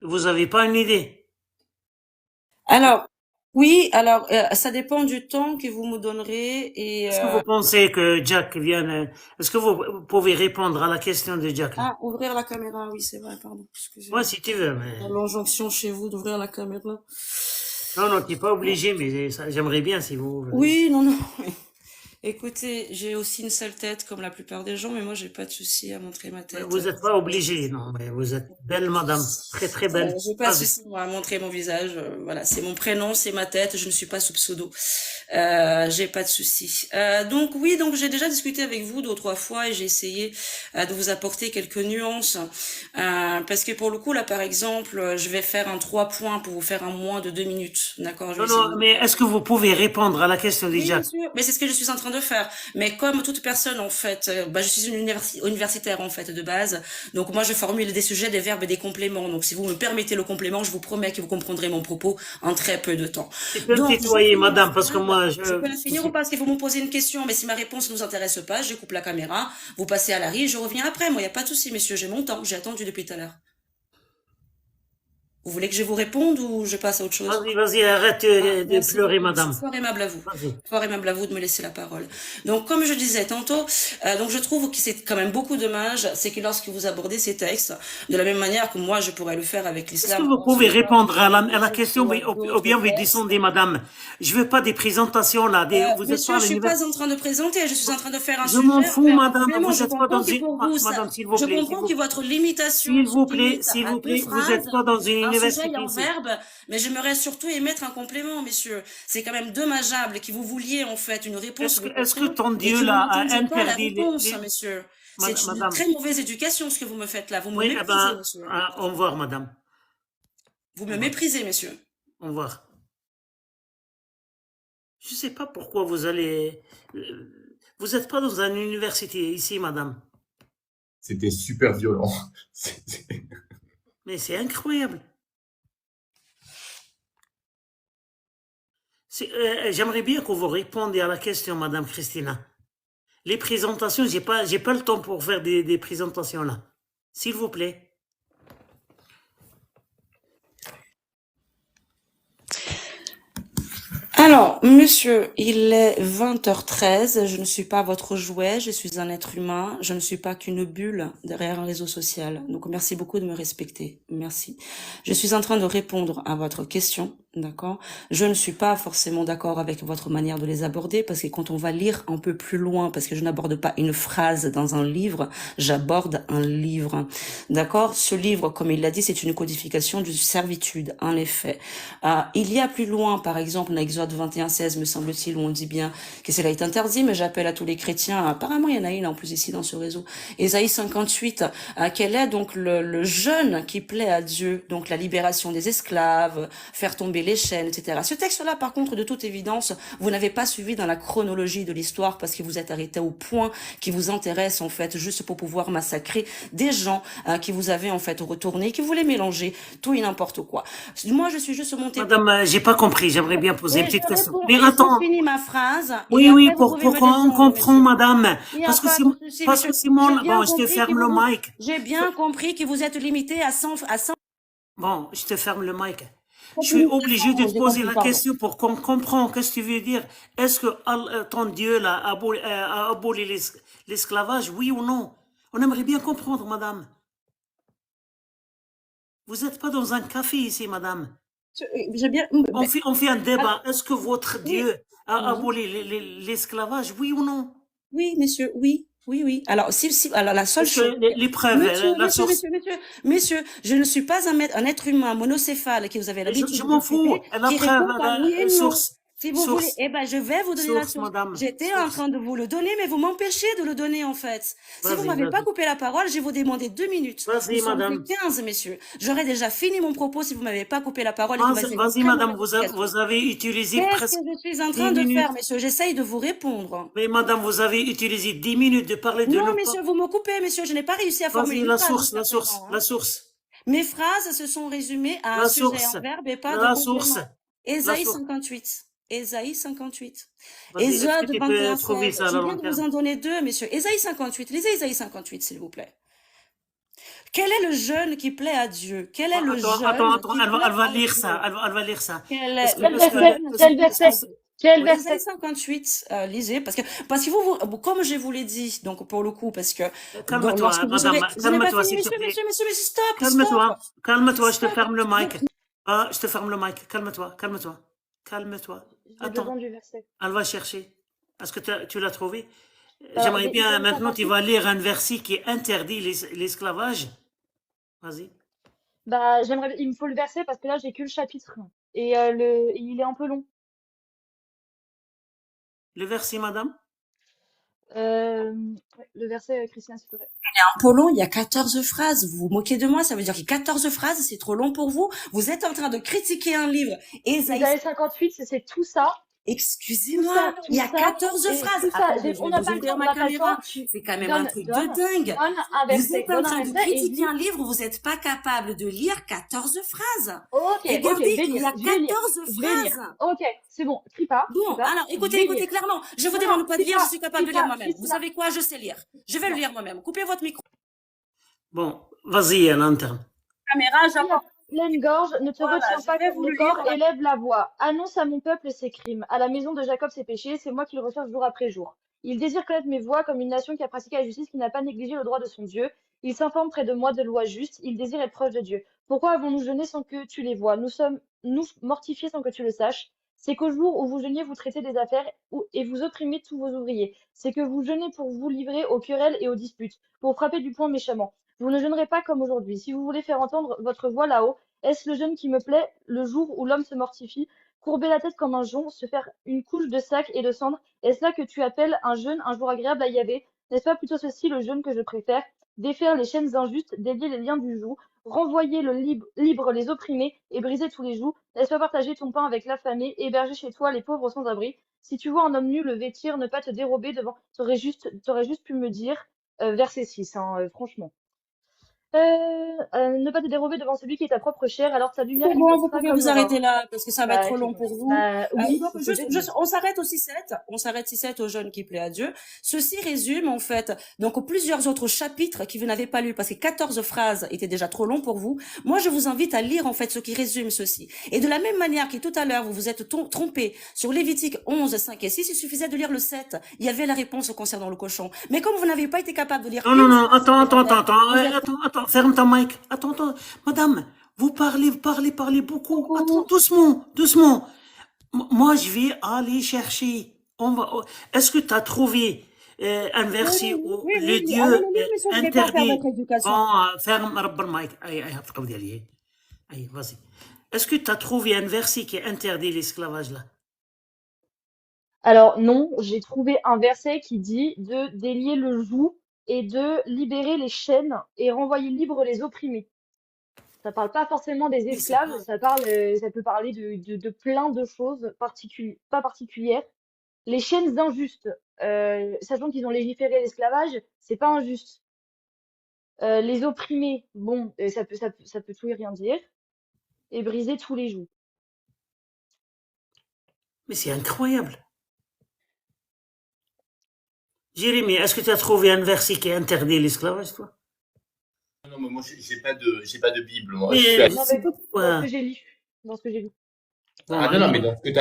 Vous avez pas une idée? Alors, oui, alors ça dépend du temps que vous me donnerez et Est-ce que vous pensez que Jack vienne, est-ce que vous pouvez répondre à la question de Jack là? ouvrir la caméra, oui, c'est vrai, pardon, Moi, excusez-moi. si tu veux, mais L'injonction chez vous d'ouvrir la caméra. non, non, tu n'es pas obligé, mais j'aimerais bien si vous. Oui, non, non. Écoutez, j'ai aussi une sale tête comme la plupart des gens, mais moi j'ai pas de souci à montrer ma Mais tête. vous n'êtes pas obligé, non, mais vous êtes belle, madame, très très belle. J'ai pas de Vas-y. souci moi à montrer mon visage. Voilà, c'est mon prénom, c'est ma tête. Je ne suis pas sous pseudo. J'ai pas de souci. Donc oui, donc j'ai déjà discuté avec vous deux ou trois fois et j'ai essayé de vous apporter quelques nuances. Parce que pour le coup là, par exemple, je vais faire un 3 points pour vous faire un moins de 2 minutes. D'accord, je vais Non, essayer non, de mais est-ce que vous pouvez répondre à la question de oui, bien Jack? sûr. Mais c'est ce que je suis en train de faire. Mais comme toute personne, en fait, je suis une universitaire, en fait, de base. Donc, moi, je formule des sujets, des verbes et des compléments. Donc, si vous me permettez le complément, je vous promets que vous comprendrez mon propos en très peu de temps. Tu peux me Donc, je tutoyer, finis ma madame, parce que phrase. moi, Je peux la finir ou pas? Parce qu'il faut me poser une question. Mais si ma réponse ne vous intéresse pas, je coupe la caméra. Vous passez à l'arrêt, je reviens après. Moi, il n'y a pas de souci, messieurs. J'ai mon temps. J'ai attendu depuis tout à l'heure. Vous voulez que je vous réponde ou je passe à autre chose? vas-y, vas-y, arrête de Merci pleurer, beaucoup, monsieur. madame. Fort aimable à vous. Vas-y. Fort aimable à vous de me laisser la parole. Donc, comme je disais tantôt, donc je trouve que c'est quand même beaucoup dommage, c'est que lorsque vous abordez ces textes, de la même manière que moi je pourrais le faire avec Est-ce que l'islam, vous en pouvez soi, répondre à ou la question, à ou d'autres bien vous textes. descendez, madame? Je veux pas des présentations, là, vous n'êtes pas Monsieur, à je suis pas l'université. en train de présenter, je suis en train de faire un Je m'en sujet, en fous, fait. madame, Vraiment, vous je n'êtes pas comprends dans que une, pour vous, madame, s'il vous je plaît, s'il comprends vous que plaît. votre limitation se limite S'il à vous deux plaît, vous phrases, n'êtes pas dans une un sujet et université un ici. verbe, mais j'aimerais surtout émettre un complément, messieurs. C'est quand même dommageable que vous vouliez, en fait, une réponse de Est-ce que question ton et Dieu, que vous là, a n'entendiez pas la interdit réponse, messieurs. C'est une madame? très mauvaise éducation, ce que vous me faites là. Vous me Oui, eh méprisez, ben, monsieur. au revoir, madame. Vous Au me revoir. méprisez, messieurs. Au revoir. Je sais pas pourquoi vous allez, vous n'êtes pas dans une université ici, madame. C'était super violent. C'était- Mais c'est incroyable. J'aimerais bien que vous répondiez à la question, madame Christina. Les présentations, j'ai pas le temps pour faire des présentations là. S'il vous plaît. Alors, monsieur, il est 20h13. Je ne suis pas votre jouet, je suis un être humain, je ne suis pas qu'une bulle derrière un réseau social. Donc, merci beaucoup de me respecter. Merci. Je suis en train de répondre à votre question, d'accord? Je ne suis pas forcément d'accord avec votre manière de les aborder parce que quand on va lire un peu plus loin, parce que je n'aborde pas une phrase dans un livre, j'aborde un livre. D'accord? Ce livre, comme il l'a dit, c'est une codification de servitude, en effet. Il y a plus loin, par exemple, en Exode 21:16, me semble-t-il, où on dit bien que cela est interdit, mais j'appelle à tous les chrétiens, apparemment il y en a une en plus ici dans ce réseau, Ésaïe 58, quel est donc le jeûne qui plaît à Dieu, donc la libération des esclaves, faire tomber les chaînes, etc. Ce texte-là, par contre, de toute évidence, vous n'avez pas suivi dans la chronologie de l'histoire parce que vous êtes arrêté au point qui vous intéresse, en fait, juste pour pouvoir massacrer des gens qui vous avaient, en fait, retourné, qui voulaient mélanger tout et n'importe quoi. Moi, je suis juste montée pour... Madame, j'ai pas compris. J'aimerais bien poser une Et petite je question. réponds, Mais et je attends. finis ma phrase, et Oui, oui, après vous pouvez pour me qu'on descendre, comprend, monsieur. madame. Il n'y a pas de souci, Parce monsieur. que c'est mon, bon, je te ferme le mic. J'ai bien compris que vous êtes limité à 100. Bon, je te ferme le mic. Je suis Continuez, obligé de te j'ai poser compris, la pardon. question pour qu'on comprenne qu'est-ce que tu veux dire. Est-ce que ton Dieu là, a aboli l'esclavage, oui ou non? On aimerait bien comprendre, madame. Vous n'êtes pas dans un café ici, madame. J'ai bien, On fait un alors, débat. Est-ce que votre oui, Dieu a oui, aboli l'esclavage, oui ou non? oui, monsieur, oui, oui, oui. Alors, alors la seule Est-ce chose, que les preuves, monsieur, la monsieur, source, monsieur, monsieur, monsieur, je ne suis pas un être humain monocéphale que vous avez je l'habitude m'en d'écouter, fous. La qui preuve, répond par oui et non. source, Si vous voulez, source, eh ben, je vais vous donner la source, source. madame, J'étais en source. train de vous le donner, mais vous m'empêchez de le donner, en fait. Si vous Vas-y, m'avez pas vas-y. coupé la parole, je vais vous demander 2 minutes. Nous Vas-y, sommes que madame. 15, messieurs. J'aurais déjà fini mon propos si vous m'avez pas coupé la parole et que vous avez fait une Vas-y, très madame, mauvaise éducation. vous avez utilisé Qu'est-ce que presque je suis en train dix de faire, minutes. messieurs? J'essaye de vous répondre. Mais madame, vous avez utilisé 10 minutes de parler de Non, ne pas. messieurs, vous me coupez, messieurs. Je n'ai pas réussi à formuler Vas-y, une phrase jusqu'à présent, la hein. source, Mes phrases se sont résumées à un la sujet et source, un verbe et pas de la source, complément. la Ésaïe source. 58. Ésaïe 58. Vas-y, est-ce que Exode tu peux trouver 21:16. ça à Je la viens de vous lanterne? en donner deux, messieurs. Ésaïe 58. Lisez Ésaïe 58, s'il vous plaît. Quel est le jeûne qui plaît à Dieu? Quel est le Attends, jeûne qui elle plaît va à lire Dieu? ça, elle va lire ça. Quel Parce est que, Quel parce que, verset? Quel parce verset? que- Quel Oui, Isaïe verset? 58, lisez, parce que comme je vous l'ai dit, donc pour le coup, parce que lorsque calme-toi, vous aurez, madame, je n'ai pas calme-toi, fini, s'il te plaît. monsieur, stop, Calme-toi, calme-toi, je te stop. ferme le mic. Vous- Ah, je te ferme le mic, calme-toi, calme-toi, calme-toi. J'ai besoin Attends, du verset. elle va chercher. Est-ce que tu l'as trouvé? Alors, J'aimerais bien, Isaïe maintenant, tu 58, vas lire un verset qui interdit l'esclavage. Vas-y. bah, il me faut le verset parce que là, j'ai que le chapitre. Et il est un peu long. Le verset, madame? Ouais, le verset, Christian, s'il te plaît. En Polon, il y a 14 phrases. Vous vous moquez de moi, ça veut dire qu'il y a 14 phrases, c'est trop long pour vous. Vous êtes en train de critiquer un livre. Ésaïe, Isaïe 58, c'est tout ça. Tout excusez-moi, ça, il y tout a ça. 14 Et phrases. tout ça. Attendez, je On vais n'a vous pas le ouvrir temps, on ma n'a pas le caméra. temps. C'est quand même un truc de dingue. Donne un Vous verset. êtes en Donne un train de verset et critiquer dis. un livre, vous n'êtes pas capable de lire 14 phrases. Ok, ok, Regardez, je vais il y lire. a Je vais lire. 14 Je vais lire. phrases. Ok, c'est bon. Crie pas. Bon, Crie pas. alors Je écoutez, vais écoutez lire. clairement. Je vous Non, demande pas de crie lire, je pas. suis capable de Crie lire pas. moi-même. Vous Christina. savez quoi? Je sais lire. Je vais le Non. lire moi-même. Coupez votre micro. Bon, vas-y, à l'interne. Caméra, j'apporte. Pleine gorge, ne te Voilà, retiens je pas vais comme vous le le lire. corps, élève la voix. Annonce à mon peuple ses crimes, à la maison de Jacob ses péchés, c'est moi qui le recherche jour après jour. Il désire connaître mes voies comme une nation qui a pratiqué la justice, qui n'a pas négligé le droit de son Dieu. Il s'informe près de moi de lois justes, il désire être proche de Dieu. Pourquoi avons-nous jeûné sans que tu les vois? Nous sommes, nous, mortifiés sans que tu le saches. C'est qu'au jour où vous jeûniez, vous traitez des affaires et vous opprimez tous vos ouvriers. C'est que vous jeûnez pour vous livrer aux querelles et aux disputes, pour frapper du poing méchamment. Vous ne jeûnerez pas comme aujourd'hui. Si vous voulez faire entendre votre voix là-haut, est-ce le jeûne qui me plaît, le jour où l'homme se mortifie, courber la tête comme un jonc, se faire une couche de sac et de cendres? Est-ce là que tu appelles un jeûne, un jour agréable à Yahvé? N'est-ce pas plutôt ceci le jeûne que je préfère? Défaire les chaînes injustes, délier les liens du joug, renvoyer libre les opprimés et briser tous les jougs? N'est-ce pas partager ton pain avec l'affamé, héberger chez toi les pauvres sans abri? Si tu vois un homme nu le vêtir, ne pas te dérober devant, t'aurais juste pu me dire, verset 6, hein, franchement. Ne pas te dérober devant celui qui est ta propre chair, alors ta lumière C'est bon, vous éclatera pouvez comme vous l'aurore. arrêter là, parce que ça va être Bah, trop c'est long bon. pour vous. Bah, oui, Donc, c'est ce que j'ai dit. on s'arrête au 6-7. On s'arrête 6-7 au jeûne qui plaît à Dieu. Ceci résume, en fait, donc, plusieurs autres chapitres que vous n'avez pas lus, parce que 14 phrases étaient déjà trop longs pour vous. Moi, je vous invite à lire, en fait, ce qui résume ceci. Et de la même manière que tout à l'heure, vous vous êtes trompé sur Lévitique 11, 5 et 6, il suffisait de lire le 7. Il y avait la réponse concernant le cochon. Mais comme vous n'avez pas été capable de lire Non, non, une non, phrase supplémentaire, vous êtes attends, ferme ta mic. Attends, madame, vous parlez beaucoup. Attends, doucement. Moi, je vais aller chercher. Est-ce que tu as trouvé un verset où le Dieu allez, monsieur, je vais pas faire interdit? votre éducation. Bon, ferme رب المايك. أي هتقبض عليه. أي vas-y. Est-ce que tu as trouvé un verset qui interdit l'esclavage là? Alors, non, j'ai trouvé un verset qui dit de délier le joug et de libérer les chaînes et renvoyer libres les opprimés. Ça parle pas forcément des Mais c'est esclaves, pas. ça peut parler de plein de choses pas particulières. Les chaînes injustes, sachant qu'ils ont légiféré l'esclavage, c'est pas injuste. Les opprimés, bon, ça peut tout et rien dire. Et briser tous les jougs. Mais c'est incroyable. Jérémie, est-ce que tu as trouvé un verset qui interdit l'esclavage, toi? Non, mais moi, j'ai pas de Bible, moi. Mais Je suis Non, assez- mais c'est dans ce pourquoi. que j'ai lu. Dans ce que j'ai lu. Bon, Ah non, non, mais dans ce que tu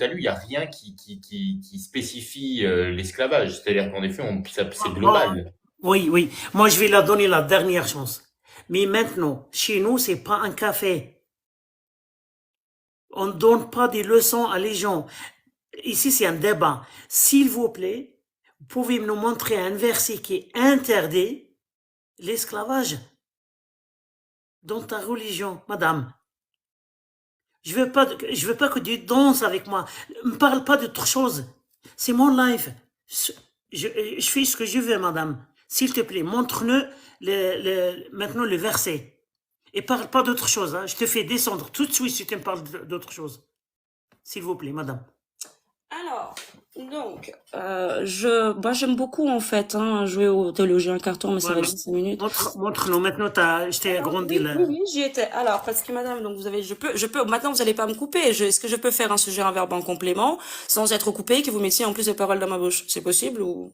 as lu, il n'y a rien qui spécifie l'esclavage. C'est-à-dire qu'en effet, c'est global. oui. Moi, je vais la donner la dernière chance. Mais maintenant, chez nous, c'est pas un café. On ne donne pas des leçons à les gens. Ici, c'est un débat. S'il vous plaît, vous pouvez nous montrer un verset qui interdit l'esclavage dans ta religion, madame. Je veux pas que tu danses avec moi. Ne me parle pas d'autre chose. C'est mon life. Je fais ce que je veux, madame. S'il te plaît, montre-nous maintenant le verset. Et parle pas d'autre chose. Hein. Je te fais descendre tout de suite si tu me parles d'autre chose. S'il vous plaît, madame. Alors, donc, moi j'aime beaucoup en fait jouer au théologien carton, mais ça va Voilà. durer 5 minutes. Montre-nous. Maintenant, je t'ai agrandi là. Oui, j'y étais. Alors, parce que madame, donc vous avez, maintenant vous allez pas me couper. Est-ce que je peux faire un sujet, un verbe en complément, sans être coupé, que vous mettiez en plus de paroles dans ma bouche? C'est possible ou?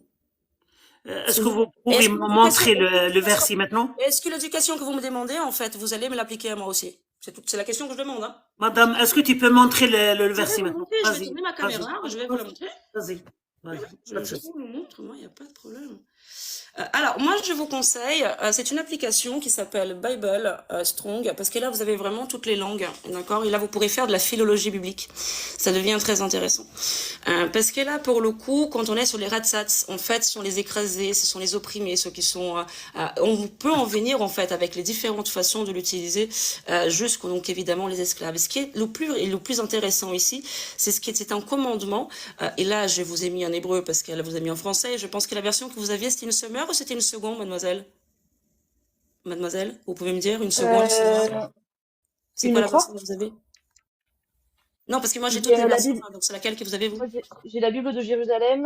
Est-ce que vous Est-ce pouvez que me l'éducation, montrer le verset maintenant? est-ce que l'éducation que vous me demandez, en fait, vous allez me l'appliquer à moi aussi? C'est la question que je demande, hein. Madame, est-ce que tu peux montrer le Je vais verset vous le maintenant? montrer, je vais Vas-y, tourner ma vas-y, caméra, je vais vous la montrer. vas-y, vas-y, pas de Je souci. vous le montre, moi, il n'y a pas de problème. Alors, moi, je vous conseille, c'est une application qui s'appelle Bible Strong, parce que là, vous avez vraiment toutes les langues, d'accord? Et là, vous pourrez faire de la philologie biblique. Ça devient très intéressant. Parce que là, pour le coup, quand on est sur les ratsats, en fait, ce sont les écrasés, ce sont les opprimés, ceux qui sont... on peut en venir, en fait, avec les différentes façons de l'utiliser, jusqu'au, donc, évidemment, les esclaves. Ce qui est le plus intéressant ici, c'est un commandement, et là, je vous ai mis en hébreu parce qu'elle vous a mis en français, je pense que la version que vous aviez, c'était une summer ou c'était une seconde, mademoiselle? Mademoiselle, vous pouvez me dire une seconde? C'est Une quoi la quoi? version que vous avez? Non, parce que moi j'ai toutes J'ai les la versions, Bible. hein, donc c'est laquelle que vous avez vous? Moi, j'ai la Bible de Jérusalem.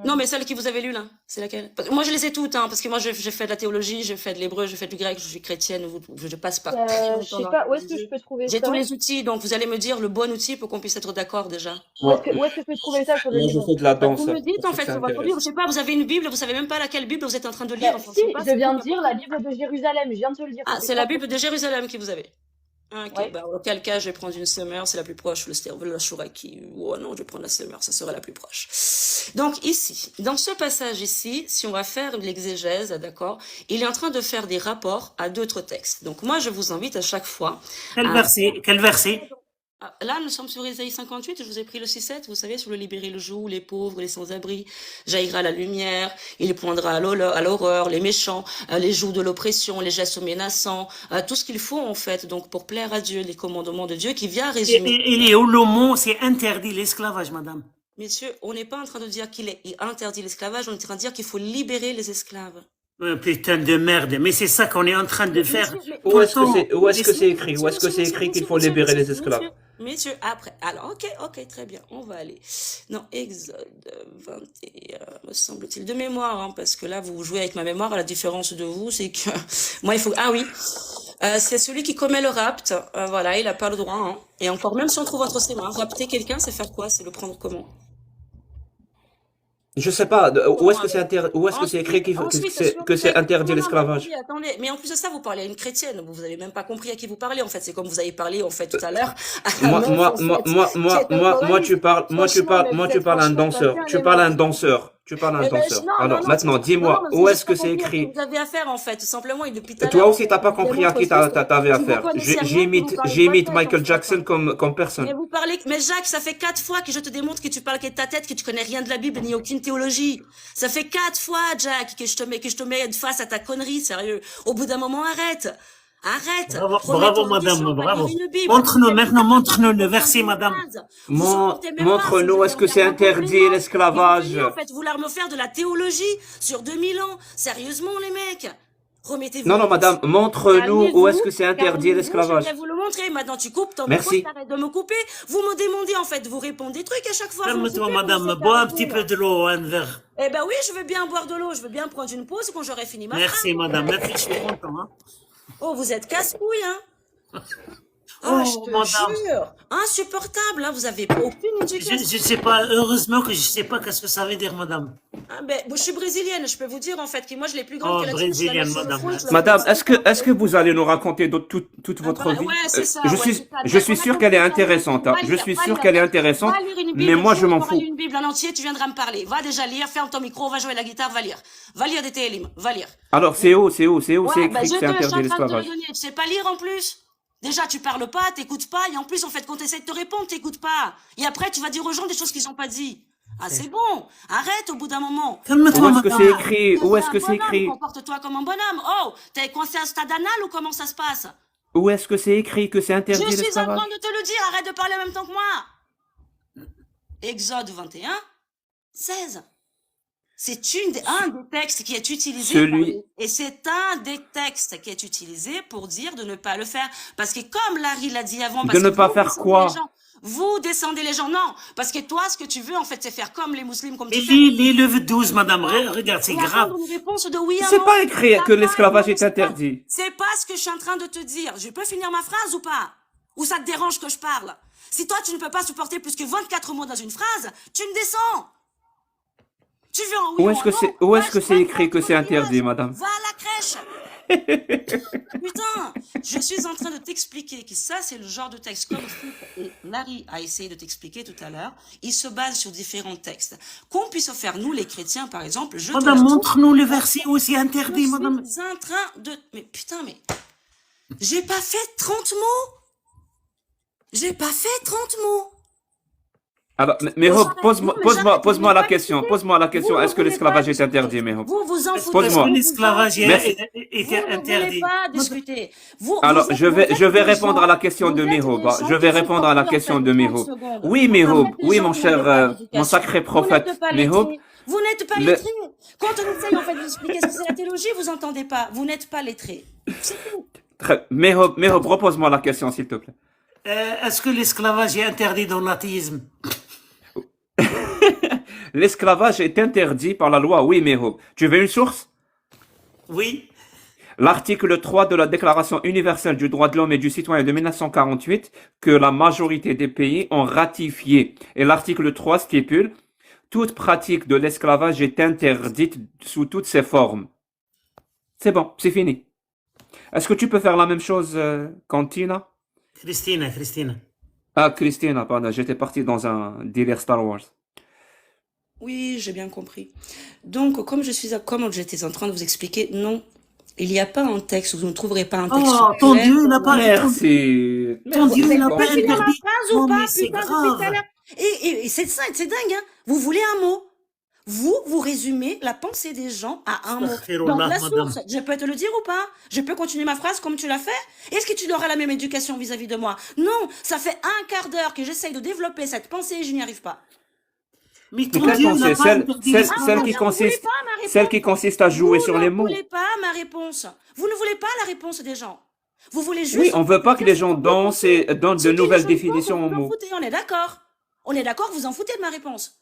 Non, mais celle que vous avez lue là, c'est laquelle? Moi je les ai toutes, hein, parce que moi j'ai fait de la théologie, j'ai fait de l'hébreu, j'ai fait du grec, je suis chrétienne, je passe par très Je longtemps sais dans pas, la où est-ce que je religion. peux trouver J'ai tous ça? les outils, donc vous allez me dire le bon outil pour qu'on puisse être d'accord déjà. Où est-ce Moi, que je peux trouver ça sur le moi, je livre? fais de la Bah, danse, vous me dites pour en ceux que fait ça sur votre Bible, je intéresse. sais pas, vous avez une Bible, vous savez même pas laquelle Bible vous êtes en train de lire, Bah, enfin je si, sais pas, je c'est viens tout de dire la Bible de Jérusalem. Je viens de te le dire. Ah, Ça fait c'est la 4 Bible de Jérusalem que vous avez. Ok, Ouais. bah, auquel cas, je vais prendre une Summer, c'est la plus proche, la Shuraki. Oh non, je vais prendre la Summer, ça serait la plus proche. Donc ici, dans ce passage ici, si on va faire l'exégèse, d'accord, il est en train de faire des rapports à d'autres textes. Donc moi, je vous invite à chaque fois Quel à... verset? Quel verset? Là, nous sommes sur Ésaïe 58, je vous ai pris le 6-7, vous savez, sur le libérer le joug, les pauvres, les sans-abri, jaillira la lumière, il poindra à l'horreur, les méchants, les jougs de l'oppression, les gestes menaçants, tout ce qu'il faut en fait, donc pour plaire à Dieu, les commandements de Dieu qui vient résumer. Et les Olomons, c'est interdit l'esclavage, madame. Messieurs, on n'est pas en train de dire qu'il est interdit l'esclavage, on est en train de dire qu'il faut libérer les esclaves. Putain de merde, mais c'est ça qu'on est en train de faire Messieurs, tout le temps. Où est-ce que c'est écrit? Où est-ce que c'est écrit qu'il faut libérer les esclaves? Messieurs, après. Alors, ok, très bien. On va aller. Non, Exode 21, me semble-t-il, de mémoire, hein, parce que là, vous jouez avec ma mémoire, à la différence de vous, c'est que moi, il faut. Ah oui. C'est celui qui commet le rapt. Voilà, il n'a pas le droit. Hein. Et encore, même si on trouve entre ses mains, rapter quelqu'un, c'est faire quoi? C'est le prendre comment? Je sais pas, où est-ce que Ensuite, c'est écrit sur que c'est texte. interdit Non, l'esclavage? attendez. Mais en plus de ça, vous parlez à une chrétienne. Vous avez même pas compris à qui vous parlez, en fait. C'est comme vous avez parlé, en fait, tout à l'heure. Moi, tu parles à un danseur. Tu parles à un danseur. Alors, maintenant, dis-moi, où est-ce que c'est écrit? Vous avez affaire, en fait, tout simplement, et depuis tout à Toi l'heure. aussi, t'as pas compris à qui t'avais affaire. J'imite Michael Jackson comme personne. Mais vous parlez, mais Jacques, ça fait 4 fois que je te démontre que tu parles que de ta tête, que tu connais rien de la Bible, ni aucune théologie. Ça fait 4 fois, Jack, que je te mets face à ta connerie, sérieux. Au bout d'un moment, arrête. Bravo, madame, bravo. Montre-nous le verset, madame. Montre-nous, est-ce que c'est interdit l'esclavage? En fait, vouloir me faire de la théologie sur 2000 ans. Sérieusement, les mecs. Remettez-vous. Non, madame, montre-nous où est-ce que c'est interdit l'esclavage. Je vais vous le montrer. Maintenant, tu coupes ton Merci. micro, t'arrêtes de me couper. Vous me demandez, en fait, vous répondez des trucs à chaque fois. Calme-toi, madame, bois un petit peu de l'eau, un verre. Eh ben oui, je veux bien boire de l'eau. Je veux bien prendre une pause quand j'aurai fini ma Merci, phrase. madame, merci, je suis content. Hein. Oh, vous êtes casse-couille, hein. Oh, je te madame. jure. Insupportable, hein. Vous avez aucune éducation. Je sais pas, heureusement que je sais pas qu'est-ce que ça veut dire, madame. Ah, ben, je suis brésilienne, je peux vous dire en fait que moi je l'ai plus grande Oh, que la brésilienne, je la mets sur le madame. fond, je la Madame, mets est-ce que vous allez nous raconter toute votre vie? ouais, c'est ça, Je ouais, suis, c'est ça. je suis On a sûr qu'elle est compris ça, intéressante. Hein. va Je lire, suis va sûr lire. qu'elle est intéressante, Va lire une Bible, mais moi le je jour où m'en tu auras fous. lu une Bible en entier, tu viendras me parler. Va déjà lire, ferme ton micro, va jouer la guitare, va lire. Va lire des Télim, va lire. Alors c'est où c'est Ouais, écrit bah, que c'est je suis en interdit train de te le l'esclavage? donner. Tu sais pas lire en plus. Déjà, tu parles pas, t'écoutes pas, et en plus, en fait, quand tu essaies de te répondre, t'écoutes pas. Et après, tu vas dire aux gens des choses qu'ils ont pas dit. Ah, c'est bon. Arrête au bout d'un moment. Calme-toi, Où est-ce que c'est madame. écrit? Où est-ce que c'est écrit? Comporte-toi comme un bonhomme. Oh, t'es coincé à un stade anal ou comment ça se passe? Où est-ce que c'est écrit que c'est Je interdit suis en l'esclavage? train de te le dire, arrête de parler en même temps que moi. Exode 21, 16. C'est un des textes qui est utilisé. Et c'est un des textes qui est utilisé pour dire de ne pas le faire. Parce que comme Larry l'a dit avant, De ne pas faire quoi? Vous descendez les gens. Non, parce que toi, ce que tu veux, en fait, c'est faire comme les musulmans, comme tu Et fais. lis le 12, madame, regarde, c'est Et grave. attendre une réponse de oui à C'est non. pas écrit que l'esclavage est interdit. C'est pas ce que je suis en train de te dire. Je peux finir ma phrase ou pas? Ou ça te dérange que je parle? Si toi, tu ne peux pas supporter plus que 24 mots dans une phrase, tu me descends. Tu veux un oui ou un non? Où Ouais, est-ce que je c'est vais écrit que prendre c'est ton interdit, image. madame? Va à la crèche. Putain, je suis en train de t'expliquer que ça, c'est le genre de texte comme et Larry a essayé de t'expliquer tout à l'heure. Il se base sur différents textes. Qu'on puisse faire, nous, les chrétiens, par exemple, je te Madame, l'avoue, montre-nous le verset où c'est je interdit, madame. suis en train de... Mais putain, mais... J'ai pas fait 30 mots. J'ai pas fait 30 mots. Alors, Oh, Mehob, j'arrête. Non, mais j'arrête. Vous pose-moi voulez la pas question. discuter. Pose-moi la Vous question. ne Est-ce que voulez pas l'esclavage est discuter. interdit, Mehob? Vous vous en foutez. Est-ce que Pose-moi. Vous vous en l'esclavage Merci. foutez. était Vous ne voulez interdit? pas Madame, discuter. Vous Alors, êtes, vous êtes je vais des répondre à gens, la question de vous êtes Mehob. des Hein. gens Je vais qui sont répondre à la portés en fait question de de 30 Mehob. secondes. Oui, Vous Mehob. êtes des Oui, gens mon qui n'avez cher, pas mon d'éducation. sacré Vous n'êtes prophète. pas Mehob, lettrés. Vous n'êtes pas le, lettrés. Quand on essaye en fait d'expliquer ce que c'est la théologie, vous entendez pas. Vous n'êtes pas lettrés. C'est tout. Mehob, repose-moi la question, s'il te plaît. est-ce que l'esclavage est interdit dans l'athéisme? L'esclavage est interdit par la loi. Oui, Mehob. Tu veux une source? Oui. L'article 3 de la Déclaration universelle du droit de l'homme et du citoyen de 1948 que la majorité des pays ont ratifié. Et l'article 3 stipule: toute pratique de l'esclavage est interdite sous toutes ses formes. C'est bon, c'est fini. Est-ce que tu peux faire la même chose, Cantina? Christina. Ah, Christina, pardon, j'étais parti dans un délire Star Wars. Oui, j'ai bien compris. Donc, comme j'étais en train de vous expliquer, non, il n'y a pas un texte, vous ne trouverez pas un texte Oh, ton clair. Dieu n'a pas Merci. Ton Dieu Vous n'a pouvez pas finir ma interdit. phrase ou Non, pas, mais c'est putain, depuis tout à grave. l'heure. Et c'est ça, c'est dingue, hein. Vous voulez un mot. Vous résumez la pensée des gens à un mot. Donc, Astaghfirullah, la madame. source, je peux te le dire ou pas? Je peux continuer ma phrase comme tu l'as fait? Est-ce que tu auras la même éducation vis-à-vis de moi? Non, ça fait un quart d'heure que j'essaye de développer cette pensée et je n'y arrive pas. Mais Mais ton quelle Dieu n'a pensée? pas interdit Ah, Celle mon qui Dieu, vous voulez consiste, pas ma réponse? celle qui consiste à jouer Vous sur ne les mots. voulez pas ma réponse. Vous ne voulez pas la réponse des gens. Vous voulez Oui, juste on veut pas que dire les ce gens que vous dansent pensez. et donnent Ce de que les nouvelles gens pensent, définitions vous aux vous en mots. foutez, on est d'accord. On est d'accord, vous en foutez de ma réponse.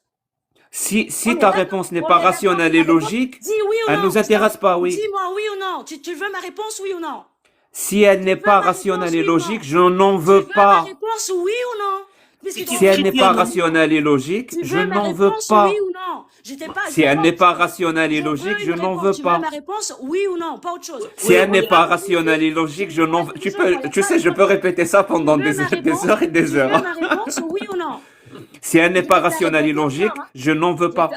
Si On est ta d'accord. réponse n'est On pas est d'accord. rationnelle Ma et réponse, logique, dis oui ou elle non. nous intéresse pas, oui. Dis-moi oui ou non. Tu veux ma réponse, oui ou non? Si elle Tu n'est veux pas ma réponse, rationnelle et oui ou logique, non? je n'en Tu veux veux ma pas. réponse, oui ou non? Parce que Et tu dans Si es elle n'est pas chrétienne. rationnelle et logique, tu je veux ma n'en veux réponse, oui pas. ou non? J'étais pas, Si je elle veux n'est autre pas chose. rationnelle et Je logique, veux je une n'en réponse. veux Tu veux ma pas. réponse, oui ou non? Pas autre chose. Si Oui, elle n'est oui. pas rationnelle et logique, je n'en veux. Des gens, il y a Tu pas sais, de je peux problème. répéter ça Tu pendant veux ma des réponse? heures et des Tu veux heures. ma réponse, oui ou non? Si elle n'est Je pas vais te la rationnelle et répéter logique, encore, hein. je n'en veux Je vais te- pas.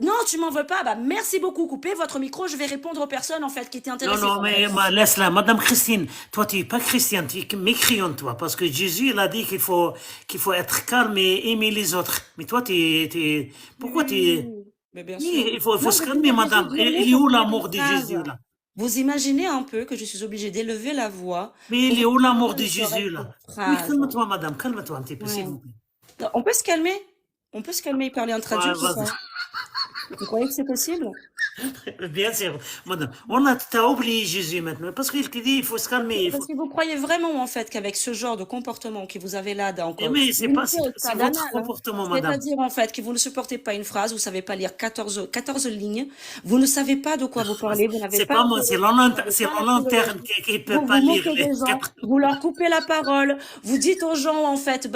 Non, tu m'en veux pas. Bah, merci beaucoup. Coupez votre micro. Je vais répondre aux personnes, en fait, qui étaient Non, intéressées non, par ma mais réponse. laisse-la. Madame Christine, toi, tu n'es pas chrétienne, tu es mécréante, toi. Parce que Jésus, il a dit qu'il faut être calme et aimer les autres. Mais toi, pourquoi Oui, mais bien sûr. il faut Non, se mais vous calmer, m'avez madame. juste demandé Il est pour où finir l'amour une de phrase. Jésus, là? Vous imaginez un peu que je suis obligée d'élever la voix Mais pour il est où l'amour finir de une Jésus, correcte là? Oui, phrase. calme-toi, madame. Calme-toi un petit peu, s'il Ouais. vous plaît. On peut se calmer? On peut se calmer et parler entre Ouais, adultes ou vas-y. pas? Vous croyez que c'est possible? Bien sûr, madame. T'as oublié Jésus maintenant. Parce qu'il te dit, il faut se calmer. Il Parce faut... que vous croyez vraiment, en fait, qu'avec ce genre de comportement que vous avez là, Mais c'est pas, c'est c'est votre comportement, madame. c'est-à-dire, en fait, que vous ne supportez pas une phrase, vous ne savez pas lire 14 lignes, vous ne savez pas de quoi vous parlez, vous n'avez C'est pas pas la moi, c'est théologie, vous n'avez c'est pas la l'interne philologie. qui peut Vous pas vous lire moquez les des gens, 4. vous leur coupez la parole, vous dites aux gens, en fait,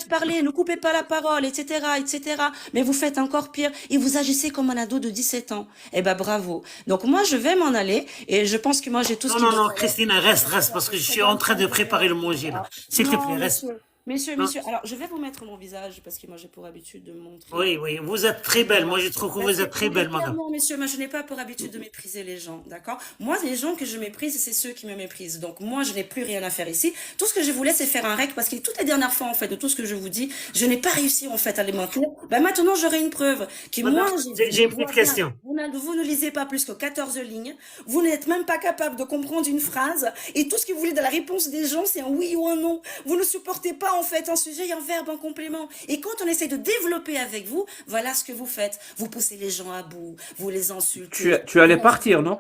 parler, ne coupez pas la parole, etc., etc. Mais vous faites encore pire et vous agissez comme un ado de 17 ans. Eh ben, bravo. Donc, moi, je vais m'en aller et je pense que moi, j'ai tout ce Non, qu'il non, me non, fallait. Christina, reste, parce que je suis en train de préparer le manger, là. S'il te plaît, Non, reste. messieurs, Non. alors je vais vous mettre mon visage parce que moi j'ai pour habitude de me montrer. Oui, oui, vous êtes très belle. Moi, je trouve que vous êtes très belle, madame. Clairement, messieurs, moi je n'ai pas pour habitude de mépriser les gens, d'accord? Moi, les gens que je méprise, c'est ceux qui me méprisent. Donc moi, je n'ai plus rien à faire ici. Tout ce que je voulais, c'est faire un rec parce que toutes les dernières fois, en fait, de tout ce que je vous dis, je n'ai pas réussi, en fait, à les maintenir. Ben maintenant, j'aurai une preuve que Madame, moi, j'ai une petite question. Vous ne lisez pas plus que 14 lignes. Vous n'êtes même pas capable de comprendre une phrase. Et tout ce que vous voulez de la réponse des gens, c'est un oui ou un non. Vous ne supportez pas, en fait, un sujet et un verbe en complément. Et quand on essaie de développer avec vous, voilà ce que vous faites. Vous poussez les gens à bout, vous les insultez. Tu allais partir, non?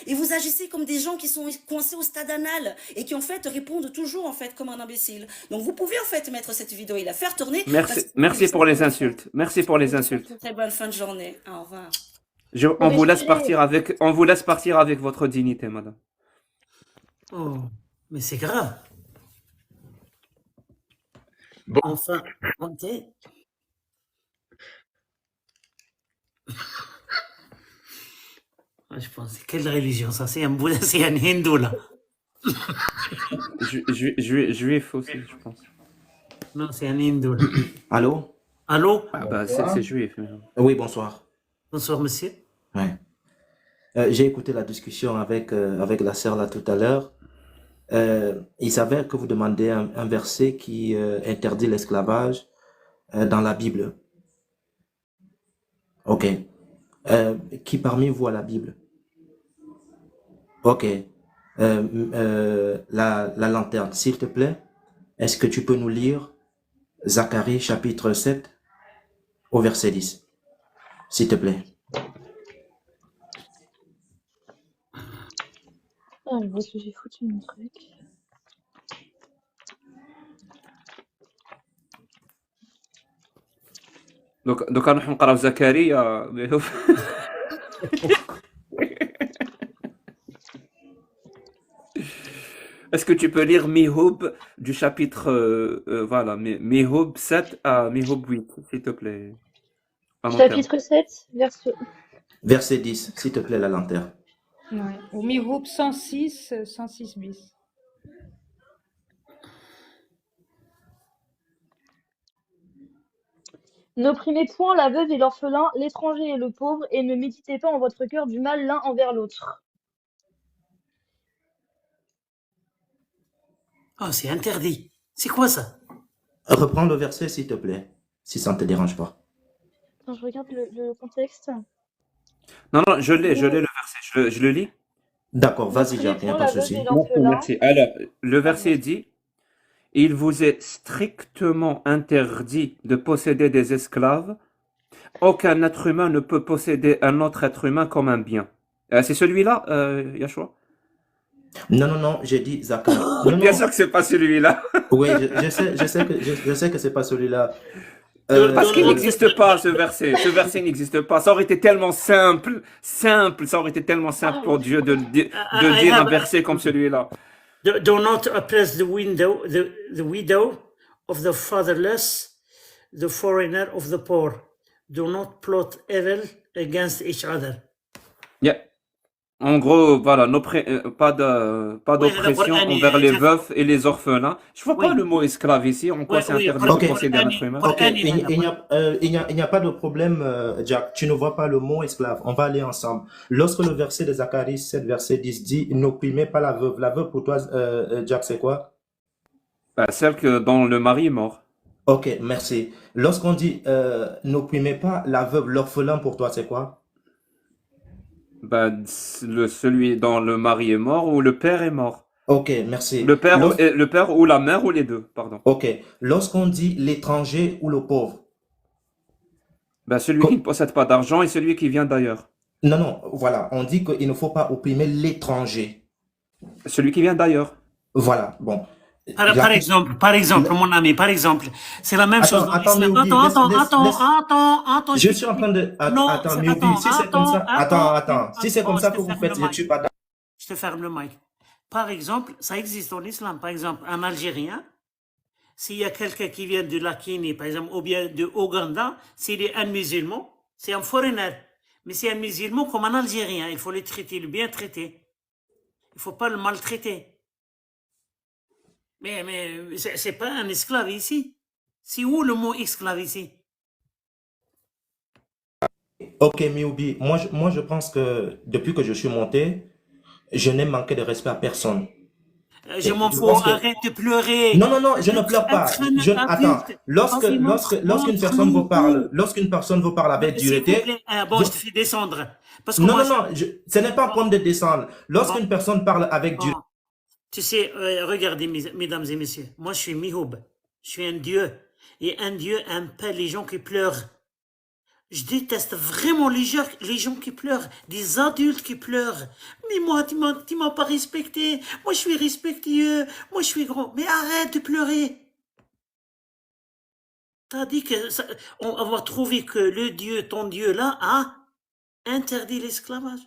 Et vous agissez comme des gens qui sont coincés au stade anal et qui, en fait, répondent toujours, en fait, comme un imbécile. Donc, vous pouvez, en fait, mettre cette vidéo et la faire tourner. Merci pour les insultes. Merci pour les insultes. Très bonne fin de journée. Au revoir. On vous laisse partir avec votre dignité, madame. Oh, mais c'est grave. Bon. Enfin, ok. Je pense, quelle religion ça? C'est un Bouddha, c'est un hindou là. Juif aussi, je pense. Non, c'est un hindou là. Allô? Allô? Ah bah c'est juif. Mais... Oui, bonsoir. Bonsoir monsieur. Ouais. J'ai écouté la discussion avec la sœur là tout à l'heure. Il s'avère que vous demandez un verset qui interdit l'esclavage dans la Bible. Ok. Qui parmi vous a la Bible? Ok. La lanterne, s'il te plaît, est-ce que tu peux nous lire Zacharie chapitre 7 au verset 10, s'il te plaît? Ah, je vois ce que j'ai foutu mon truc. دوكا نروحو نقراو زكريا Est-ce que tu peux lire Mihoub du chapitre voilà, Mihoub 7 à Mihoub 8, s'il te plaît. À long terme. Chapitre 7, verset. Verset 10, s'il te plaît, la lanterne. Ouais. Au Mihoub 106, 106 bis. N'opprimez point la veuve et l'orphelin, l'étranger et le pauvre, et ne méditez pas en votre cœur du mal l'un envers l'autre. Oh, c'est interdit. C'est quoi ça? Reprends le verset, s'il te plaît, si ça ne te dérange pas. Attends, je regarde le contexte. Non, je l'ai le verset, je le lis. D'accord, vas-y, N'opprimez Jacques, il n'y a point pas de la veuve souci. et l'orphelin. Merci. Alors, le verset dit, il vous est strictement interdit de posséder des esclaves. Aucun être humain ne peut posséder un autre être humain comme un bien. C'est celui-là, Yashua? Non, j'ai dit Zacharie. Non, Bien non. sûr que c'est pas celui-là. Oui, je sais que c'est pas celui-là. Parce qu'il n'existe pas ce verset. Ce verset n'existe pas. Ça aurait été tellement simple. Ça aurait été tellement simple pour Dieu de dire un verset comme celui-là. Do not oppress the widow of the fatherless, the foreigner of the poor. Do not plot evil against each other. Yeah. En gros, voilà, pas d'oppression envers les veufs et les orphelins. Je vois pas le mot esclave ici. En quoi c'est interdit de posséder un être humain? Ok, il n'y a pas de problème, Jack. Tu ne vois pas le mot esclave. On va aller ensemble. Lorsque le verset de Zacharie 7, verset 10 dit « N'opprimez pas la veuve ». La veuve pour toi, Jack, c'est quoi? Celle dont le mari est mort. Ok, merci. Lorsqu'on dit « N'opprimez pas la veuve », l'orphelin pour toi, c'est quoi? Celui dont le mari est mort ou le père est mort. Ok, merci. Le père ou la mère ou les deux, pardon. Ok. Lorsqu'on dit l'étranger ou le pauvre? Celui qui ne possède pas d'argent et celui qui vient d'ailleurs. Non, voilà. On dit qu'il ne faut pas opprimer l'étranger. Celui qui vient d'ailleurs. Voilà, bon. Par exemple, mon ami, c'est la même chose. Attends, je suis en train de... Attends, Miobi, si c'est comme ça... Attends. Si c'est comme ça que vous faites, je ne suis pas d'accord. Je te ferme le mic. Par exemple, ça existe en islam. Par exemple, un Algérien, s'il y a quelqu'un qui vient de la Guinée, par exemple, ou bien de Ouganda, s'il est un musulman, c'est un foreigner. Mais c'est un musulman comme un Algérien. Il faut le traiter, le bien traiter. Il ne faut pas le maltraiter. Mais c'est pas un esclave ici. C'est où le mot esclave ici? Ok, Miobi, moi je pense que depuis que je suis monté, je n'ai manqué de respect à personne. Je m'en fous, arrête de pleurer. Non, je ne pleure pas. Attends, lorsqu'une personne vous parle avec dureté... Bon, je te fais descendre. Parce que non, ce n'est pas un problème de descendre. Lorsqu'une personne parle avec dureté... Tu sais, regardez, mesdames et messieurs, moi je suis Mihoub, je suis un dieu, et un dieu aime pas les gens qui pleurent. Je déteste vraiment les gens qui pleurent, des adultes qui pleurent. Mais moi, tu m'as pas respecté, moi je suis respectueux, moi je suis grand, mais arrête de pleurer. T'as dit on va trouver que le dieu, ton dieu là, a interdit l'esclavage.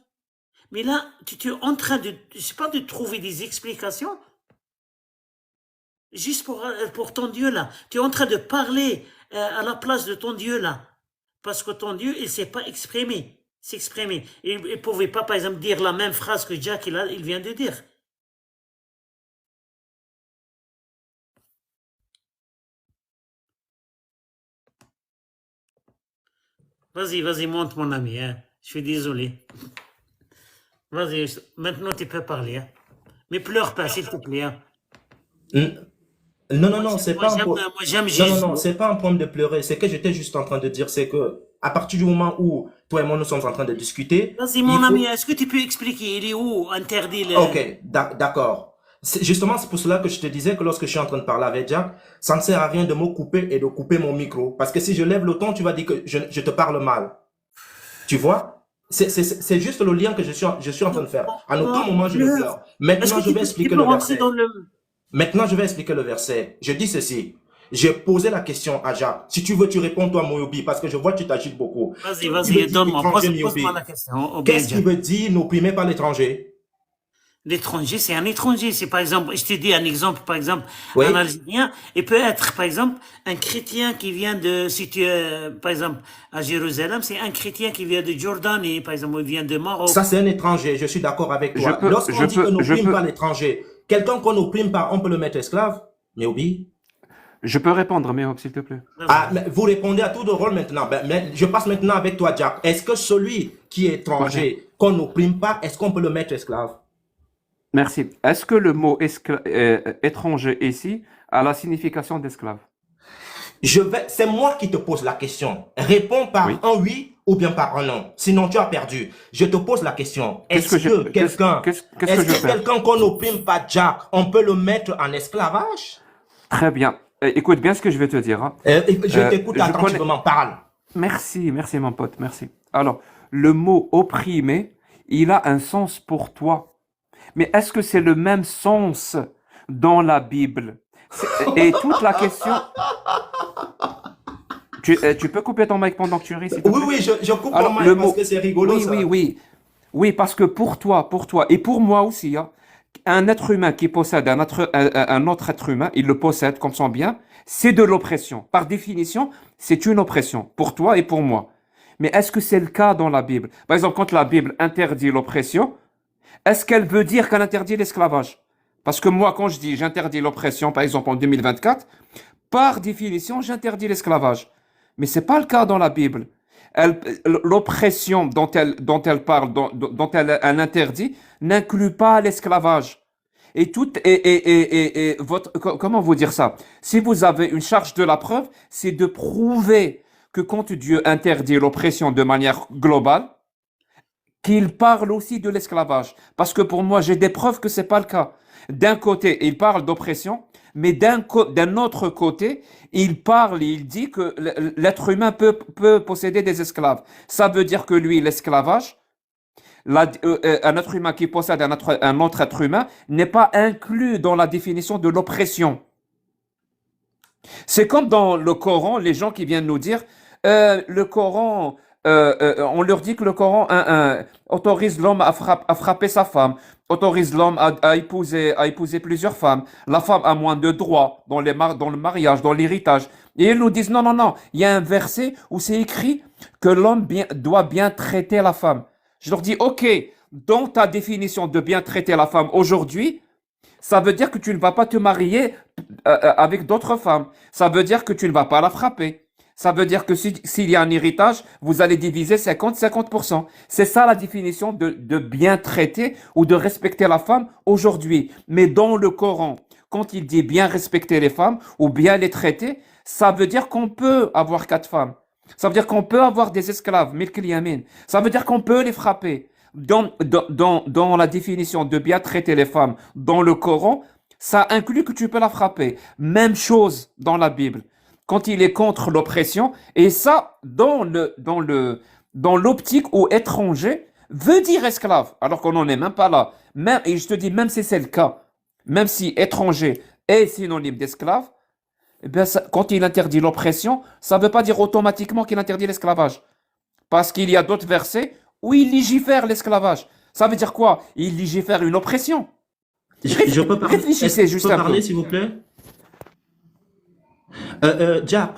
Mais là, tu es en train de trouver des explications juste pour ton Dieu là. Tu es en train de parler à la place de ton Dieu là. Parce que ton Dieu, il ne s'est pas exprimé. s'exprimer. Il ne pouvait pas, par exemple, dire la même phrase que Jack il vient de dire. Vas-y, monte, mon ami. Hein. Je suis désolé. Vas-y, maintenant tu peux parler. Hein. Mais pleure pas, s'il te plaît. Hein. Non, non, non, c'est pas un Moi, j'aime Jésus. Non, non, non, c'est pas un problème de pleurer. C'est que j'étais juste en train de dire, c'est que à partir du moment où toi et moi nous sommes en train de discuter, Vas-y, mon ami, est-ce que tu peux expliquer, il est où interdit le... Ok, d'accord. Justement, c'est pour cela que je te disais que lorsque je suis en train de parler avec Jack, ça ne sert à rien de me couper et de couper mon micro. Parce que si je lève le ton, tu vas dire que je te parle mal. Tu vois? C'est juste le lien que je suis en train de faire. En aucun moment, je ne pleure. Maintenant, je vais expliquer le verset. Maintenant, je vais expliquer le verset. Je dis ceci. J'ai posé la question à Jacques. Si tu veux, tu réponds toi, Moyobi, parce que je vois que tu t'agites beaucoup. Vas-y, donne-moi. Pose-moi la question. Qu'est-ce qui veut dire n'opprimez pas l'étranger? L'étranger, c'est un étranger. C'est par exemple, je te dis un exemple, par exemple, Oui. un Algérien, et peut être, par exemple, un chrétien qui vient de, si tu es, par exemple, à Jérusalem, c'est un chrétien qui vient de Jordanie, par exemple, il vient de Maroc. Ça, c'est un étranger. Je suis d'accord avec toi. Lorsqu'on dit qu'on n'opprime pas l'étranger, quelqu'un qu'on n'opprime pas, on peut le mettre esclave? Moyobi? Je peux répondre, Méhob, s'il te plaît. Ah, mais vous répondez à tout de rôle maintenant. Mais je passe maintenant avec toi, Jack. Est-ce que celui qui est étranger, qu'on n'opprime pas, est-ce qu'on peut le mettre esclave? Merci. Est-ce que le mot étranger ici a la signification d'esclave? C'est moi qui te pose la question. Réponds par un oui ou bien par un non. Sinon, tu as perdu. Je te pose la question. Est-ce que quelqu'un qu'on n'opprime pas, Jack, on peut le mettre en esclavage? Très bien. Écoute bien ce que je vais te dire. Hein. Je t'écoute attentivement. Parle. Merci mon pote, merci. Alors, le mot opprimé, il a un sens pour toi. Mais est-ce que c'est le même sens dans la Bible? Et toute la question... Tu peux couper ton mic pendant que tu ris, s'il te plaît? Oui, je coupe mon mic parce que c'est rigolo, ça. Oui, parce que pour toi, et pour moi aussi, hein, un être humain qui possède un autre être humain, il le possède comme son bien, c'est de l'oppression. Par définition, c'est une oppression, pour toi et pour moi. Mais est-ce que c'est le cas dans la Bible? Par exemple, quand la Bible interdit l'oppression, est-ce qu'elle veut dire qu'elle interdit l'esclavage? Parce que moi, quand je dis j'interdis l'oppression, par exemple en 2024, par définition, j'interdis l'esclavage. Mais c'est pas le cas dans la Bible. L'oppression dont elle parle, dont elle interdit, n'inclut pas l'esclavage. Comment vous dire ça? Si vous avez une charge de la preuve, c'est de prouver que quand Dieu interdit l'oppression de manière globale, qu'il parle aussi de l'esclavage. Parce que pour moi, j'ai des preuves que c'est pas le cas. D'un côté, il parle d'oppression, mais d'un autre côté, il dit que l'être humain peut posséder des esclaves. Ça veut dire que lui, l'esclavage, un être humain qui possède un autre être humain, n'est pas inclus dans la définition de l'oppression. C'est comme dans le Coran, les gens qui viennent nous dire, le Coran... on leur dit que le Coran autorise l'homme à frapper sa femme, autorise l'homme à épouser plusieurs femmes. La femme a moins de droits dans le mariage, dans l'héritage. Et ils nous disent non. Il y a un verset où c'est écrit que l'homme doit bien traiter la femme. Je leur dis ok, dans ta définition de bien traiter la femme aujourd'hui, ça veut dire que tu ne vas pas te marier avec d'autres femmes. Ça veut dire que tu ne vas pas la frapper. Ça veut dire que s'il y a un héritage, vous allez diviser 50-50%. C'est ça la définition de bien traiter ou de respecter la femme aujourd'hui. Mais dans le Coran, quand il dit bien respecter les femmes ou bien les traiter, ça veut dire qu'on peut avoir 4 femmes. Ça veut dire qu'on peut avoir des esclaves, milk al-yamin. Ça veut dire qu'on peut les frapper. Dans la définition de bien traiter les femmes dans le Coran, ça inclut que tu peux la frapper. Même chose dans la Bible. Quand il est contre l'oppression, et ça, dans l'optique où étranger veut dire esclave, alors qu'on n'en est même pas là. Et je te dis, même si c'est le cas, même si étranger est synonyme d'esclave, eh bien, quand il interdit l'oppression, ça ne veut pas dire automatiquement qu'il interdit l'esclavage. Parce qu'il y a d'autres versets où il légifère l'esclavage. Ça veut dire quoi? Il légifère une oppression. Je peux parler? Réfléchissez juste un peu. S'il vous plaît? Jack,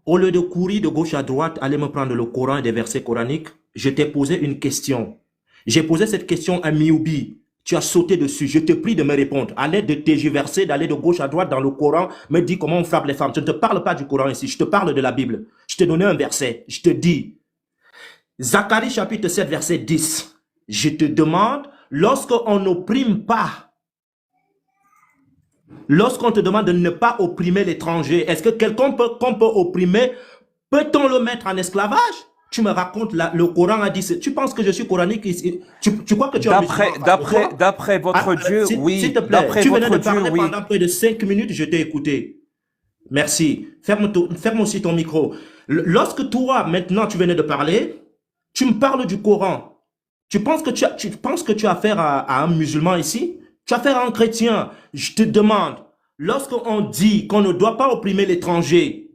au lieu de courir de gauche à droite, allez me prendre le Coran et des versets coraniques. je t'ai posé une question. J'ai posé cette question à Mioubi. Tu as sauté dessus. Je te prie de me répondre. À l'aide de tergiverser, d'aller de gauche à droite dans le Coran, me dis comment on frappe les femmes. Je ne te parle pas du Coran ici. Je te parle de la Bible. Je t'ai donné un verset. Je te dis, Zacharie chapitre 7, verset 10. Je te demande, lorsqu'on n'opprime pas, lorsqu'on te demande de ne pas opprimer l'étranger, est-ce que quelqu'un qu'on peut opprimer, peut-on le mettre en esclavage? Tu me racontes, le Coran a dit, tu penses que je suis coranique ici? Tu crois que tu es D'après votre Dieu, oui. S'il te plaît, tu venais de parler oui. pendant près de 5 minutes, je t'ai écouté. Merci. Ferme aussi ton micro. Lorsque toi, maintenant, tu venais de parler, tu me parles du Coran. Tu penses que tu as affaire à un musulman ici? Tu as affaire à un chrétien. Je te demande, lorsqu'on dit qu'on ne doit pas opprimer l'étranger,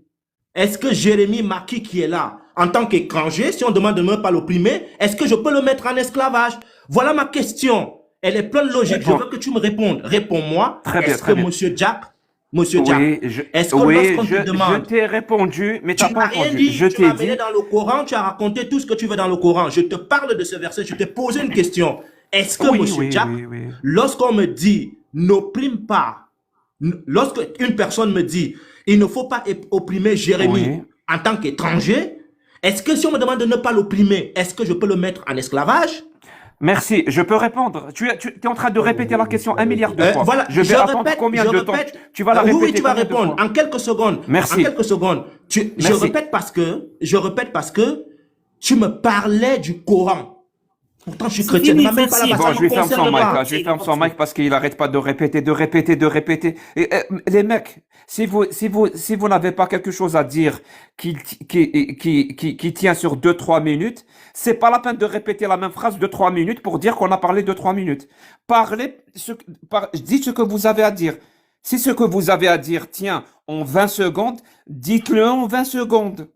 est-ce que Jérémie Maki qui est là, en tant qu'étranger, si on demande de ne pas l'opprimer, est-ce que je peux le mettre en esclavage? Voilà ma question. Elle est pleine de logique. Je veux que tu me répondes. Réponds-moi. Est-ce que Monsieur Jack, est-ce que lorsqu'on te demande... Je t'ai répondu, mais tu n'as pas répondu. Tu m'as amené dans le Coran, tu as raconté tout ce que tu veux dans le Coran. Je te parle de ce verset, je t'ai posé une question. Est-ce que, Monsieur Jack, lorsqu'on me dit, n'opprime pas, lorsque une personne me dit, il ne faut pas opprimer Jérémie en tant qu'étranger, est-ce que si on me demande de ne pas l'opprimer, est-ce que je peux le mettre en esclavage? Merci, je peux répondre. Tu es en train de répéter la question 1 milliard de fois. Voilà, je vais attendre combien de temps tu vas la répéter? Oui, tu vas répondre en quelques secondes. Merci. En quelques secondes. Je répète parce que tu me parlais du Coran. Pourtant, je suis chrétien. Bon, je vais fermer son mic, là. Je vais fermer son mic parce qu'il n'arrête pas de répéter. Et, les mecs, si vous n'avez pas quelque chose à dire qui tient sur 2-3 minutes, c'est pas la peine de répéter la même phrase de 3 minutes pour dire qu'on a parlé de 3 minutes. Dites ce que vous avez à dire. Si ce que vous avez à dire tient en 20 secondes, dites-le en 20 secondes.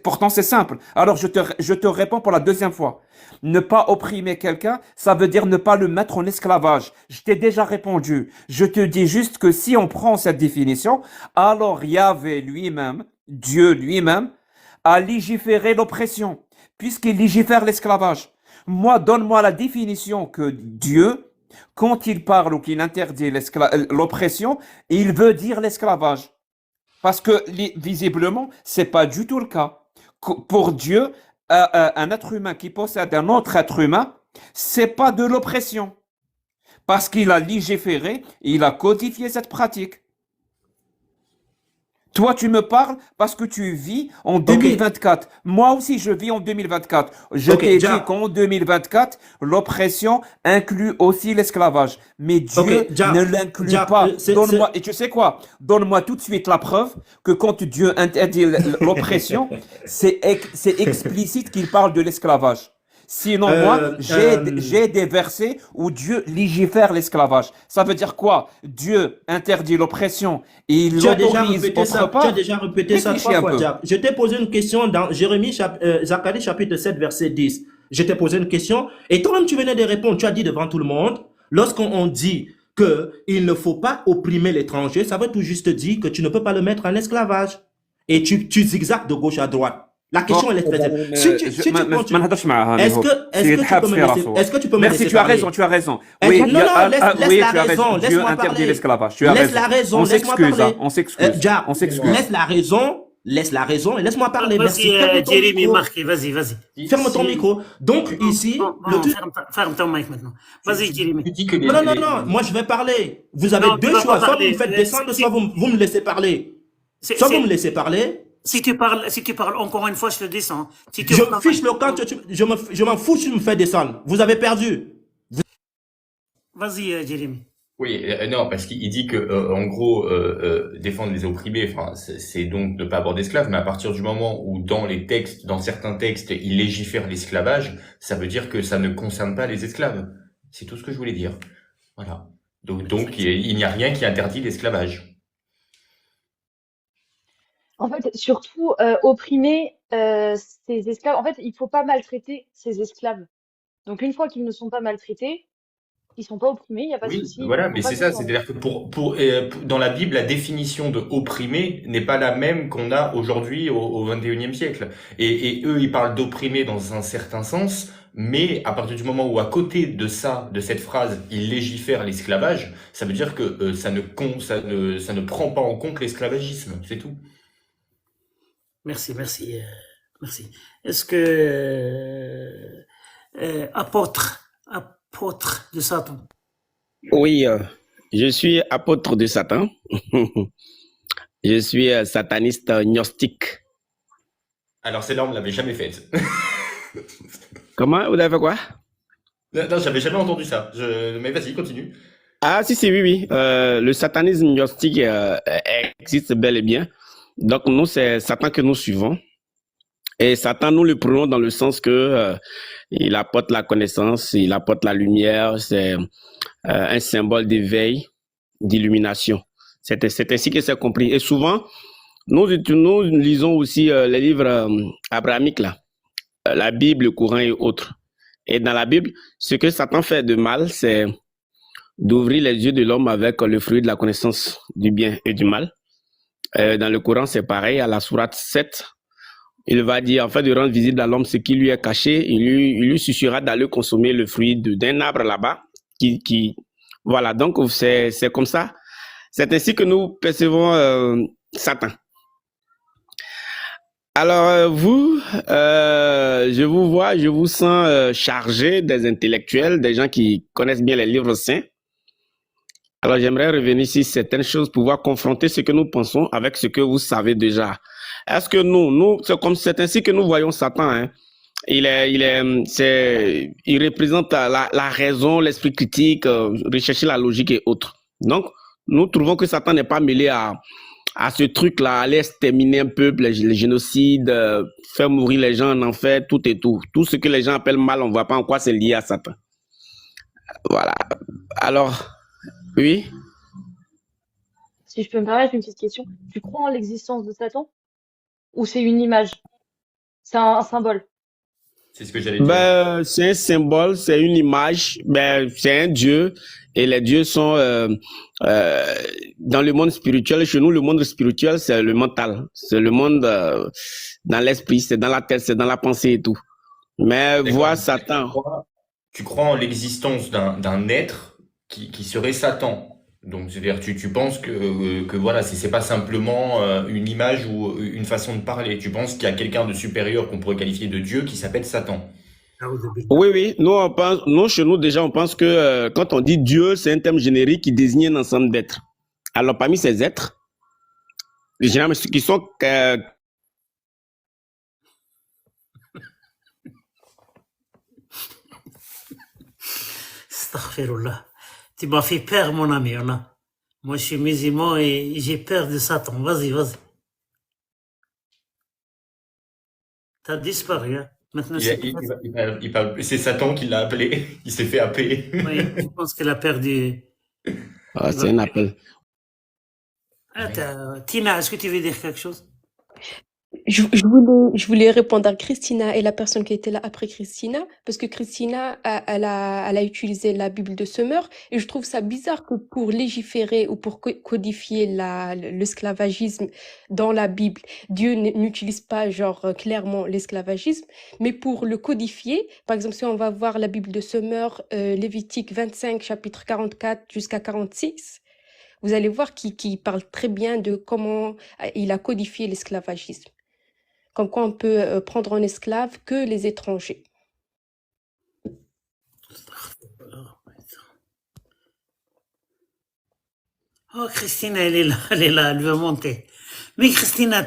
Pourtant, c'est simple. Alors, je te réponds pour la deuxième fois. Ne pas opprimer quelqu'un, ça veut dire ne pas le mettre en esclavage. Je t'ai déjà répondu. Je te dis juste que si on prend cette définition, alors Yahvé lui-même, Dieu lui-même, a légiféré l'oppression, puisqu'il légifère l'esclavage. Moi, donne-moi la définition que Dieu, quand il parle ou qu'il interdit l'oppression, il veut dire l'esclavage. Parce que, visiblement, c'est pas du tout le cas. Pour Dieu, un être humain qui possède un autre être humain, c'est pas de l'oppression. Parce qu'il a légiféré, il a codifié cette pratique. Toi, tu me parles parce que tu vis en 2024. Moi aussi, je vis en 2024. Je t'ai dit qu'en 2024, l'oppression inclut aussi l'esclavage. Mais Dieu ne l'inclut pas. Donne-moi, et tu sais quoi? Donne-moi tout de suite la preuve que quand Dieu interdit l'oppression, c'est explicite qu'il parle de l'esclavage. Sinon, moi, j'ai des versets où Dieu légifère l'esclavage. Ça veut dire quoi? Dieu interdit l'oppression et il l'autorise autre part. Tu as déjà répété ça 3 fois, Jack. Je t'ai posé une question dans Zacharie chapitre 7, verset 10. Je t'ai posé une question et toi-même tu venais de répondre. Tu as dit devant tout le monde, lorsqu'on dit qu'il ne faut pas opprimer l'étranger, ça veut tout juste dire que tu ne peux pas le mettre en esclavage. Et tu zigzags de gauche à droite. La question, elle est très simple. Est-ce que tu peux me laisser parler? Merci, tu as raison. Oui, non, laisse la raison. Dieu interdit l'esclavage. Tu as raison. Laisse la raison. On s'excuse. Laisse la raison et laisse-moi parler. Vas-y, Jérémie, marqué. Vas-y. Ferme ton micro. Donc, ici... Ferme ton mic maintenant. Vas-y, Jérémie. Non. Moi, je vais parler. Vous avez 2 choix. Soit vous me faites descendre, soit vous me laissez parler. Soit vous me laissez parler... Si tu parles encore une fois, je te descends. Si je fiche le camp, je m'en fous si tu me fais descendre. Vous avez perdu. Vas-y, Jérémie. Oui, non, parce qu'il dit que, en gros, défendre les opprimés, enfin, c'est donc ne pas avoir d'esclaves, mais à partir du moment où dans certains textes, il légifère l'esclavage, ça veut dire que ça ne concerne pas les esclaves. C'est tout ce que je voulais dire. Voilà. Donc il n'y a rien qui interdit l'esclavage. En fait, surtout, opprimer ces esclaves. En fait, il faut pas maltraiter ces esclaves. Donc, une fois qu'ils ne sont pas maltraités, Ils sont pas opprimés, il n'y a pas de Oui, souci, voilà, ils mais font pas c'est de ça, soucis en c'est-à-dire que dans la Bible, la définition de opprimé n'est pas la même qu'on a aujourd'hui au 21e siècle. Et eux, ils parlent d'opprimé dans un certain sens, mais à partir du moment où à côté de ça, de cette phrase, ils légifèrent l'esclavage, ça veut dire que ça ne prend pas en compte l'esclavagisme, c'est tout. Merci, merci, merci. Est-ce que apôtre de Satan? Oui, je suis apôtre de Satan. Je suis sataniste gnostique. Alors celle-là, on ne l'avait jamais faite. Comment? Vous avez fait quoi? Non, j'avais jamais entendu ça. Mais vas-y, continue. Ah, si, oui, oui. Le satanisme gnostique existe bel et bien. Donc, nous, c'est Satan que nous suivons. Et Satan, nous le prenons dans le sens que il apporte la connaissance, il apporte la lumière, c'est un symbole d'éveil, d'illumination. C'est ainsi que c'est compris. Et souvent, nous lisons aussi les livres abrahamiques, là, la Bible, le Coran et autres. Et dans la Bible, ce que Satan fait de mal, c'est d'ouvrir les yeux de l'homme avec le fruit de la connaissance du bien et du mal. Dans le Coran, c'est pareil, à la sourate 7, il va dire, en fait, de rendre visible à l'homme ce qui lui est caché, il lui suffira d'aller consommer le fruit d'un arbre là-bas, voilà, donc c'est comme ça. C'est ainsi que nous percevons Satan. Alors, vous, je vous vois, je vous sens chargé des intellectuels, des gens qui connaissent bien les livres saints. Alors, j'aimerais revenir sur certaines choses, pouvoir confronter ce que nous pensons avec ce que vous savez déjà. Est-ce que c'est ainsi que nous voyons Satan, hein? Il représente la raison, l'esprit critique, rechercher la logique et autres. Donc, nous trouvons que Satan n'est pas mêlé à ce truc-là, aller exterminer un peuple, les génocides, faire mourir les gens en enfer, tout et tout. Tout ce que les gens appellent mal, on ne voit pas en quoi c'est lié à Satan. Voilà. Alors, oui. Si je peux me permettre une petite question, tu crois en l'existence de Satan? Ou c'est une image? C'est un symbole? C'est ce que j'allais dire. Ben, c'est un symbole, c'est une image, ben, c'est un dieu, et les dieux sont dans le monde spirituel. Chez nous, le monde spirituel, c'est le mental, c'est le monde dans l'esprit, c'est dans la tête, c'est dans la pensée et tout. Mais D'accord. voir Satan, Tu crois en l'existence d'un être qui serait Satan. Donc, c'est-à-dire, tu penses que voilà, c'est pas simplement une image ou une façon de parler. Tu penses qu'il y a quelqu'un de supérieur qu'on pourrait qualifier de Dieu qui s'appelle Satan. oui, nous, chez nous, déjà, on pense que quand on dit Dieu, c'est un terme générique qui désigne un ensemble d'êtres. Alors, parmi ces êtres, généralement, ceux qui sont Astaghfirullah. Tu m'as fait peur, mon ami. Moi, je suis musulman et j'ai peur de Satan. Vas-y, vas-y. T'as disparu, hein. Maintenant, C'est Satan qui l'a appelé. Il s'est fait appeler. Oui, je pense qu'elle a perdu. c'est un appel. Tina, est-ce que tu veux dire quelque chose? Je voulais répondre à Christina et la personne qui était là après Christina, parce que Christina, elle a utilisé la Bible de Summer, et je trouve ça bizarre que pour légiférer ou pour codifier l'esclavagisme dans la Bible, Dieu n'utilise pas clairement l'esclavagisme, mais pour le codifier, par exemple, si on va voir la Bible de Summer, Lévitique 25, chapitre 44 jusqu'à 46, vous allez voir qu'il parle très bien de comment il a codifié l'esclavagisme. Comme quoi on peut prendre en esclave que les étrangers. Oh, Christina, elle est là, elle veut monter. Mais Christina,